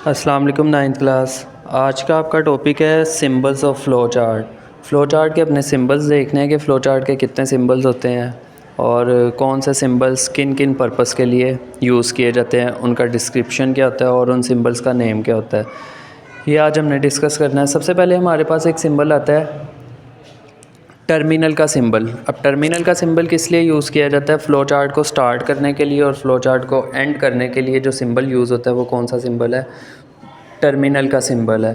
अस्सलाम वालेकुम ninth class. आज का आपका टॉपिक है symbols of flow chart. Flow chart के अपने सिंबल्स देखने हैं कि फ़्लो चार्ट के कितने सिंबल्स होते हैं और कौन से सिंबल्स किन किन पर्पस के लिए यूज़ किए जाते हैं, उनका डिस्क्रिप्शन क्या होता है और उन सिंबल्स का नेम क्या होता है, ये आज हमने डिस्कस करना है। सबसे पहले हमारे पास एक सिंबल आता है टर्मिनल का सिंबल। अब टर्मिनल का सिंबल किस लिए यूज़ किया जाता है? फ़्लो चार्ट को स्टार्ट करने के लिए और फ़्लो चार्ट को एंड करने के लिए जो सिंबल यूज़ होता है वो कौन सा सिंबल है? टर्मिनल का सिंबल है।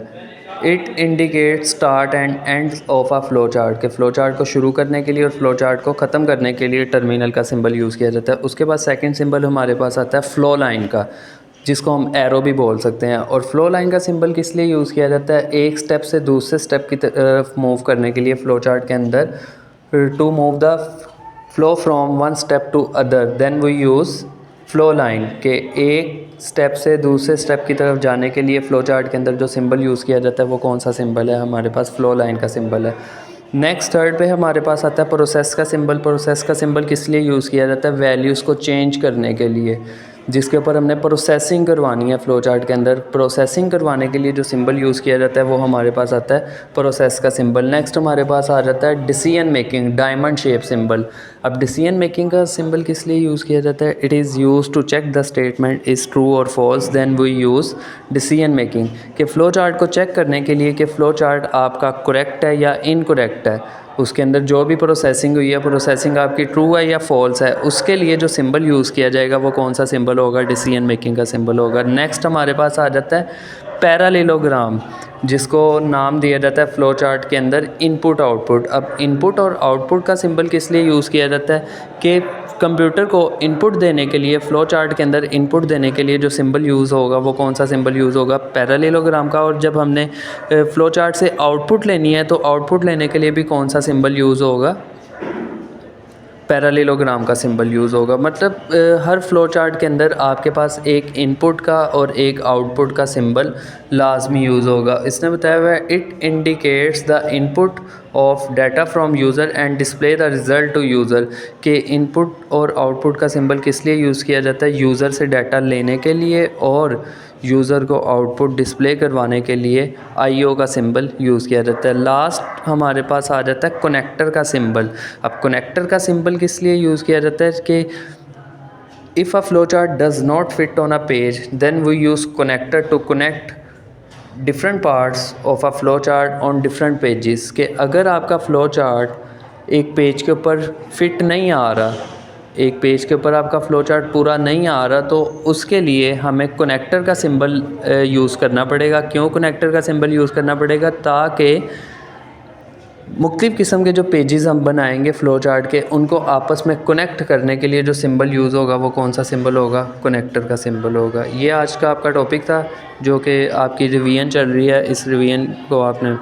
It indicate start and end of a flow chart के फ़्लो चार्ट को शुरू करने के लिए और फ़्लो चार्ट को ख़त्म करने के लिए टर्मिनल का सिंबल यूज़ किया जाता है। उसके बाद सेकंड सिंबल हमारे पास आता है फ़्लो लाइन का, जिसको हम एरो भी बोल सकते हैं। और फ़्लो लाइन का सिंबल किस लिए यूज़ किया जाता है? एक स्टेप से दूसरे स्टेप की तरफ मूव करने के लिए फ़्लो चार्ट के अंदर, to move the flow from one step to other, then we use flow line के एक स्टेप से दूसरे स्टेप की तरफ जाने के लिए फ़्लो चार्ट के अंदर जो सिंबल यूज़ किया जाता है वो कौन सा सिंबल है? हमारे पास फ़्लो लाइन का सिंबल है। नेक्स्ट थर्ड पे हमारे पास आता है प्रोसेस का सिंबल। प्रोसेस का सिंबल किस लिए यूज़ किया जाता है? वैल्यूज़ को चेंज करने के लिए, जिसके ऊपर हमने प्रोसेसिंग करवानी है फ़्लो चार्ट के अंदर। प्रोसेसिंग करवाने के लिए जो सिंबल यूज़ किया जाता है वो हमारे पास आता है प्रोसेस का सिंबल। नेक्स्ट हमारे पास आ जाता है decision making, diamond shape symbol. अब डिसीजन मेकिंग का सिंबल किस लिए यूज़ किया जाता है? It is use to check the statement is true और false, then we use decision making के फ़्लो चार्ट को चेक करने के लिए कि फ़्लो चार्ट आपका करेक्ट है या इनकरेक्ट है, उसके अंदर जो भी प्रोसेसिंग हुई है प्रोसेसिंग आपकी ट्रू है या फॉल्स है, उसके लिए जो सिंबल यूज़ किया जाएगा वो कौन सा सिंबल होगा? डिसीजन मेकिंग का सिंबल होगा। नेक्स्ट हमारे पास आ जाता है पैरालेलोग्राम, जिसको नाम दिया जाता है फ़्लो चार्ट के अंदर इनपुट आउटपुट। अब इनपुट और आउटपुट का सिंबल किस लिए यूज़ किया जाता है? कि कंप्यूटर को इनपुट देने के लिए, फ़्लो चार्ट के अंदर इनपुट देने के लिए जो सिंबल यूज़ होगा वो कौन सा सिंबल यूज़ होगा? पैरालेलोग्राम का। और जब हमने फ़्लो चार्ट से आउटपुट लेनी है तो आउटपुट लेने के लिए भी कौन सा सिंबल यूज़ होगा? पैरालेलोग्राम का सिंबल यूज़ होगा। मतलब हर फ़्लो चार्ट के अंदर आपके पास एक इनपुट का और एक आउटपुट का सिंबल लाजमी यूज़ होगा। इसने बताया हुआ है it indicates the input of data from user and display the result to user के इनपुट और आउटपुट का सिंबल किस लिए यूज़ किया जाता है? यूज़र से डाटा लेने के लिए और यूज़र को आउटपुट डिस्प्ले करवाने के लिए आईओ का सिंबल यूज़ किया जाता है। लास्ट हमारे पास आ जाता है कनेक्टर का सिंबल। अब कनेक्टर का सिंबल किस लिए यूज़ किया जाता है? कि if a flow chart does not fit on a page then we use connector to connect different parts of a flow chart on different pages. के अगर आपका फ़्लो चार्ट एक पेज के ऊपर फिट नहीं आ रहा, एक पेज के ऊपर आपका फ़्लो चार्ट पूरा नहीं आ रहा, तो उसके लिए हमें कनेक्टर का सिंबल यूज़ करना पड़ेगा। क्यों कनेक्टर का सिंबल यूज़ करना पड़ेगा? ताकि मुख्तलिफ़ किस्म के जो पेजेस हम बनाएंगे फ़्लो चार्ट के, उनको आपस में कनेक्ट करने के लिए जो सिंबल यूज़ होगा वो कौन सा सिंबल होगा? कनेक्टर का सिंबल होगा। ये आज का आपका टॉपिक था जो कि आपकी रिवीजन चल रही है। इस रिवीजन को आपने